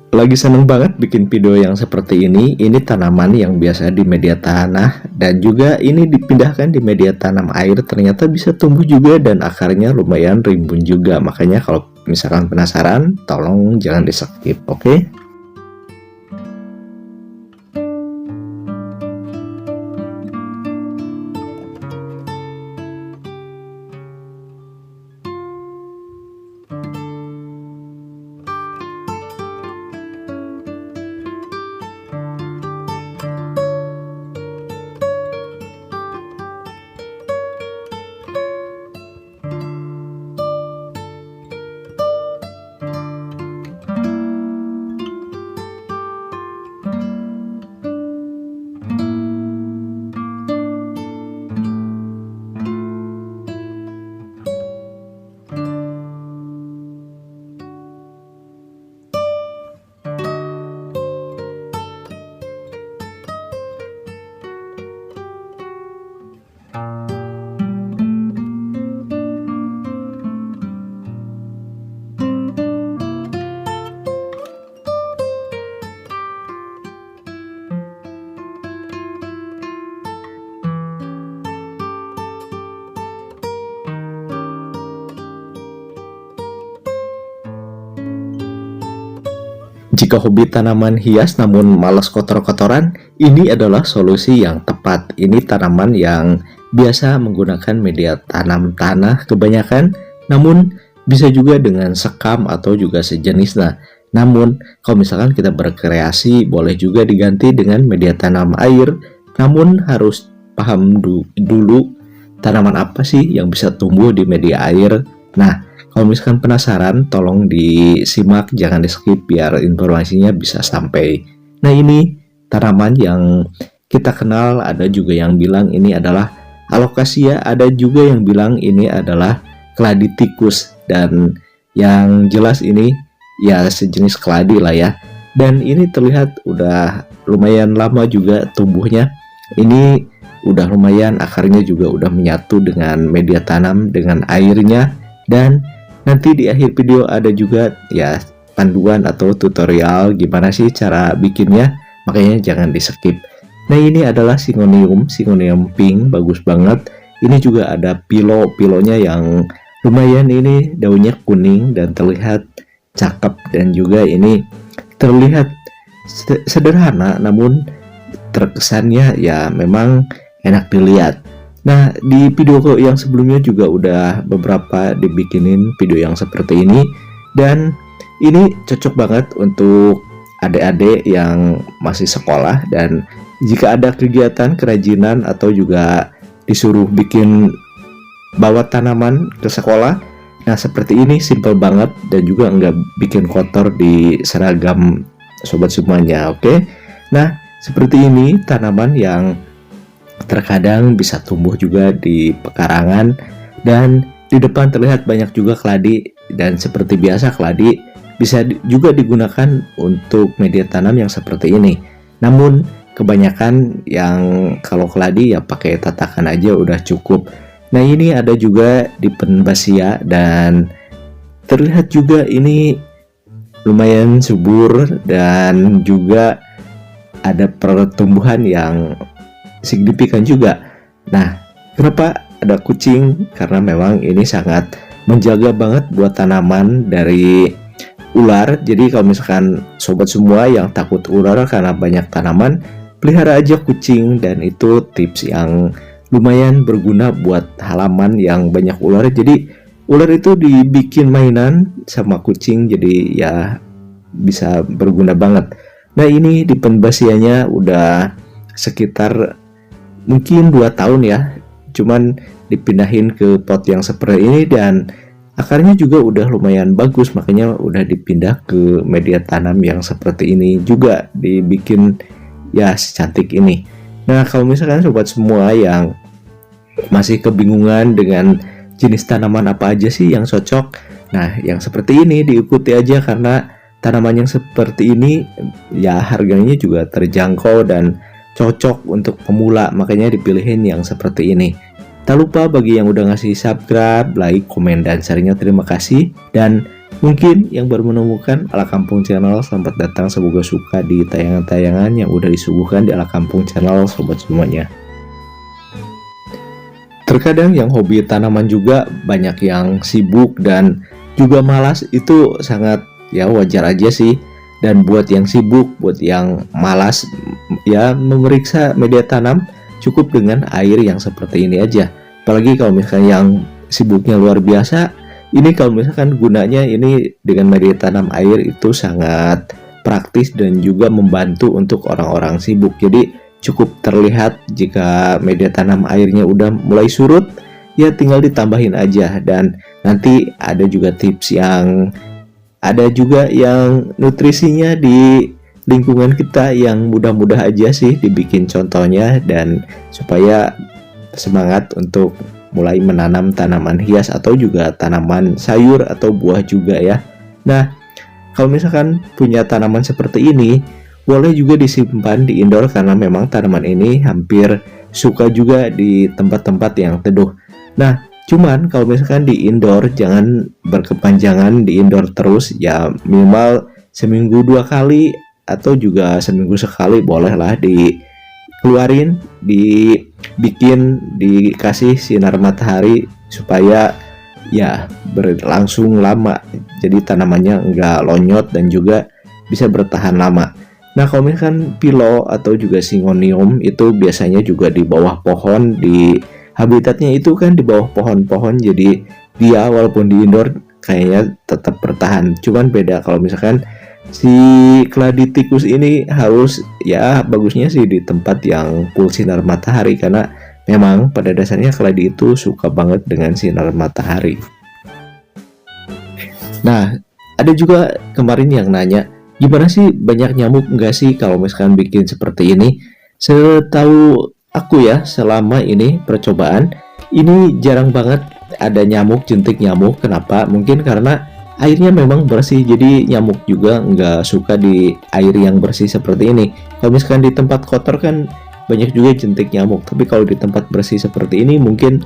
lagi seneng banget bikin video yang seperti ini. Ini tanaman yang biasa di media tanah dan juga ini dipindahkan di media tanam air, ternyata bisa tumbuh juga dan akarnya lumayan rimbun juga. Makanya kalau misalkan penasaran, tolong jangan di skip, oke? Jika hobi tanaman hias namun malas kotor-kotoran, ini adalah solusi yang tepat. Ini tanaman yang biasa menggunakan media tanam tanah kebanyakan, namun bisa juga dengan sekam atau juga sejenisnya. Namun, kalau misalkan kita berkreasi, boleh juga diganti dengan media tanam air, namun harus paham dulu tanaman apa sih yang bisa tumbuh di media air. Nah, kalau misalkan penasaran, tolong disimak, jangan di skip biar informasinya bisa sampai. Nah, ini tanaman yang kita kenal, ada juga yang bilang ini adalah alocasia, ada juga yang bilang ini adalah keladi tikus, dan yang jelas ini ya sejenis keladi lah ya. Dan ini terlihat udah lumayan lama juga tumbuhnya. Ini udah lumayan, akarnya juga udah menyatu dengan media tanam, dengan airnya. Dan nanti di akhir video ada juga ya panduan atau tutorial gimana sih cara bikinnya, makanya jangan di skip. Nah, ini adalah Syngonium pink, bagus banget. Ini juga ada pilonya yang lumayan, ini daunnya kuning dan terlihat cakep, dan juga ini terlihat sederhana namun terkesannya ya memang enak dilihat. Nah, di video yang sebelumnya juga udah beberapa dibikinin video yang seperti ini, dan ini cocok banget untuk adik-adik yang masih sekolah, dan jika ada kegiatan kerajinan atau juga disuruh bikin bawa tanaman ke sekolah, nah seperti ini simple banget dan juga nggak bikin kotor di seragam sobat semuanya, oke? Nah, seperti ini tanaman yang terkadang bisa tumbuh juga di pekarangan, dan di depan terlihat banyak juga keladi, dan seperti biasa keladi bisa juga digunakan untuk media tanam yang seperti ini. Namun kebanyakan yang kalau keladi ya pakai tatakan aja udah cukup. Nah, ini ada juga di Penbasia, dan terlihat juga ini lumayan subur dan juga ada pertumbuhan yang signifikan juga. Nah, kenapa ada kucing? Karena memang ini sangat menjaga banget buat tanaman dari ular. Jadi kalau misalkan sobat semua yang takut ular karena banyak tanaman, pelihara aja kucing, dan itu tips yang lumayan berguna buat halaman yang banyak ular. Jadi ular itu dibikin mainan sama kucing, jadi ya bisa berguna banget. Nah, ini di Penbasianya udah sekitar mungkin 2 tahun ya, cuman dipindahin ke pot yang seperti ini, dan akarnya juga udah lumayan bagus, makanya udah dipindah ke media tanam yang seperti ini, juga dibikin ya secantik ini. Nah, kalau misalkan sobat semua yang masih kebingungan dengan jenis tanaman apa aja sih yang cocok, nah yang seperti ini diikuti aja, karena tanaman yang seperti ini ya harganya juga terjangkau dan cocok untuk pemula, makanya dipilihin yang seperti ini. Tak lupa bagi yang udah ngasih subscribe, like, komen, dan sharingnya terima kasih. Dan Mungkin yang baru menemukan Ala Kampung Channel, selamat datang, semoga suka di tayangan-tayangan yang udah disuguhkan di Ala Kampung Channel sobat semuanya. Terkadang yang hobi tanaman juga banyak yang sibuk dan juga malas, itu sangat ya wajar aja sih. Dan buat yang sibuk, buat yang malas ya memeriksa media tanam, cukup dengan air yang seperti ini aja. Apalagi kalau misalkan yang sibuknya luar biasa, ini kalau misalkan gunanya ini dengan media tanam air itu sangat praktis dan juga membantu untuk orang-orang sibuk. Jadi cukup terlihat jika media tanam airnya udah mulai surut, ya tinggal ditambahin aja. Dan nanti ada juga tips yang nutrisinya di lingkungan kita yang mudah-mudah aja sih dibikin contohnya, dan supaya semangat untuk mulai menanam tanaman hias atau juga tanaman sayur atau buah juga ya. Nah, kalau misalkan punya tanaman seperti ini, boleh juga disimpan di indoor karena memang tanaman ini hampir suka juga di tempat-tempat yang teduh. Nah, cuman kalau misalkan di indoor jangan berkepanjangan di indoor terus ya, minimal seminggu 2 kali atau juga seminggu sekali bolehlah dikeluarin, dikasih sinar matahari supaya ya berlangsung lama, jadi tanamannya enggak lonyot dan juga bisa bertahan lama. Nah, kalau misalkan pilo atau juga syngonium itu biasanya juga di bawah pohon, di habitatnya itu kan di bawah pohon-pohon, jadi dia walaupun di indoor kayaknya tetap bertahan. Cuman beda kalau misalkan si keladi tikus ini harus ya bagusnya sih di tempat yang full sinar matahari, karena memang pada dasarnya keladi itu suka banget dengan sinar matahari. Nah, ada juga kemarin yang nanya, gimana sih banyak nyamuk enggak sih kalau misalkan bikin seperti ini? Setahu aku ya, selama ini percobaan ini jarang banget ada nyamuk, jentik nyamuk. Kenapa? Mungkin karena airnya memang bersih, jadi nyamuk juga nggak suka di air yang bersih seperti ini. Kalau misalkan di tempat kotor kan banyak juga jentik nyamuk, tapi kalau di tempat bersih seperti ini mungkin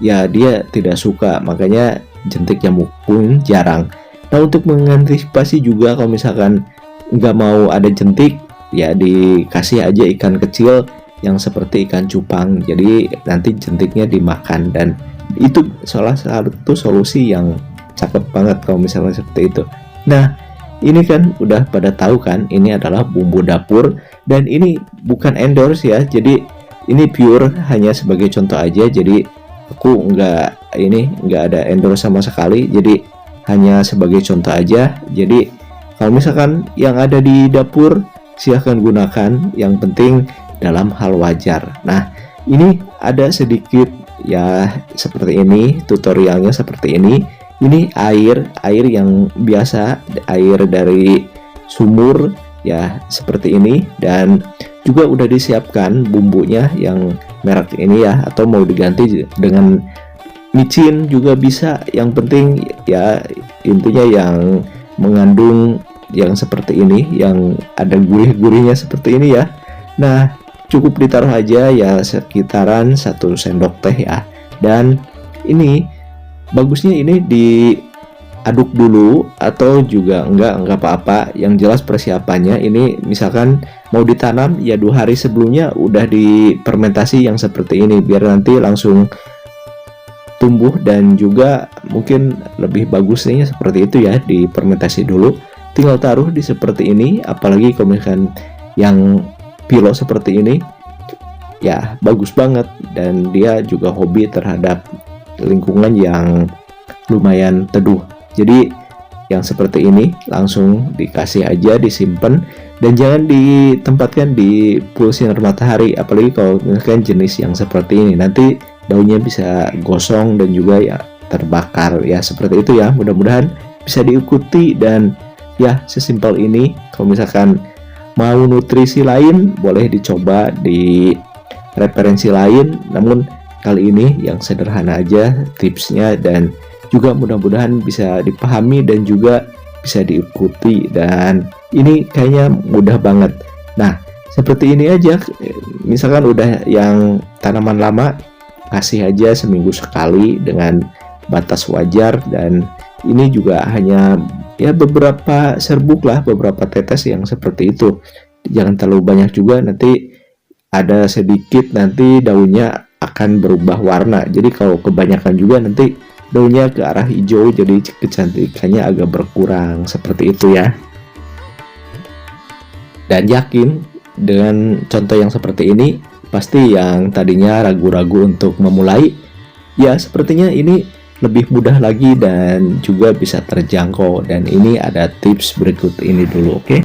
ya dia tidak suka, makanya jentik nyamuk pun jarang. Nah, untuk mengantisipasi juga kalau misalkan nggak mau ada jentik, ya dikasih aja ikan kecil yang seperti ikan cupang, jadi nanti jentiknya dimakan, dan itu salah satu solusi yang cakep banget kalau misalnya seperti itu. Nah, ini kan udah pada tahu kan, ini adalah bumbu dapur dan ini bukan endorse ya, jadi ini pure hanya sebagai contoh aja. Jadi aku nggak ada endorse sama sekali, jadi hanya sebagai contoh aja. Jadi kalau misalkan yang ada di dapur silahkan gunakan, yang penting dalam hal wajar. Nah, ini ada sedikit ya seperti ini, tutorialnya seperti ini. Ini air yang biasa, air dari sumur ya seperti ini, dan juga udah disiapkan bumbunya yang merek ini ya, atau mau diganti dengan micin juga bisa. Yang penting ya intinya yang mengandung yang seperti ini, yang ada gurih-gurihnya seperti ini ya. Nah, cukup ditaruh aja ya sekitaran 1 sendok teh ya. Dan ini bagusnya ini diaduk dulu atau juga enggak apa-apa. Yang jelas persiapannya ini misalkan mau ditanam ya 2 hari sebelumnya udah difermentasi yang seperti ini, biar nanti langsung tumbuh dan juga mungkin lebih bagusnya seperti itu ya, difermentasi dulu. Tinggal taruh di seperti ini, apalagi kalau misalkan yang pilo seperti ini ya bagus banget, dan dia juga hobi terhadap lingkungan yang lumayan teduh. Jadi yang seperti ini langsung dikasih aja, disimpan, dan jangan ditempatkan di full sinar matahari, apalagi kalau misalkan jenis yang seperti ini, nanti daunnya bisa gosong dan juga ya terbakar ya, seperti itu ya. Mudah-mudahan bisa diikuti, dan ya sesimpel ini. Kalau misalkan mau nutrisi lain boleh dicoba di referensi lain, namun kali ini yang sederhana aja tipsnya, dan juga mudah-mudahan bisa dipahami dan juga bisa diikuti, dan ini kayaknya mudah banget. Nah, seperti ini aja, misalkan udah yang tanaman lama, kasih aja seminggu sekali dengan batas wajar, dan ini juga hanya ya beberapa serbuk lah, beberapa tetes yang seperti itu. Jangan terlalu banyak juga, nanti ada sedikit nanti daunnya akan berubah warna. Jadi kalau kebanyakan juga nanti daunnya ke arah hijau, jadi kecantikannya agak berkurang seperti itu ya. Dan yakin dengan contoh yang seperti ini, pasti yang tadinya ragu-ragu untuk memulai, ya sepertinya ini lebih mudah lagi dan juga bisa terjangkau. Dan ini ada tips berikut ini dulu, oke?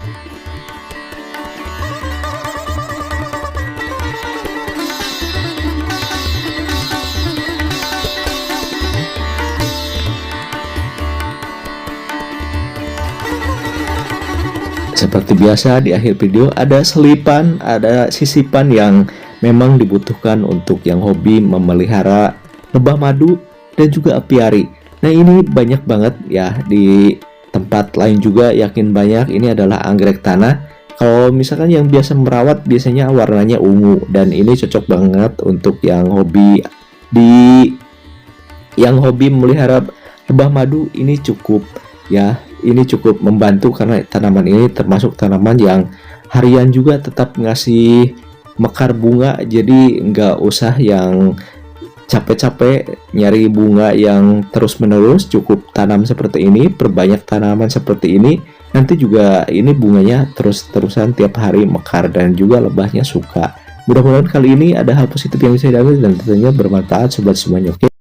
Seperti biasa di akhir video ada selipan, ada sisipan yang memang dibutuhkan untuk yang hobi memelihara lebah madu dan juga apiari. Nah ini banyak banget ya, di tempat lain juga yakin banyak. Ini adalah anggrek tanah. Kalau misalkan yang biasa merawat biasanya warnanya ungu, dan ini cocok banget untuk yang hobi memelihara lebah madu. Ini cukup ya, ini cukup membantu karena tanaman ini termasuk tanaman yang harian juga tetap ngasih mekar bunga, jadi nggak usah yang capek-capek nyari bunga yang terus-menerus. Cukup tanam seperti ini, perbanyak tanaman seperti ini, nanti juga ini bunganya terus-terusan tiap hari mekar dan juga lebahnya suka. Mudah-mudahan kali ini ada hal positif yang bisa diambil dan tentunya bermanfaat sobat semuanya, oke?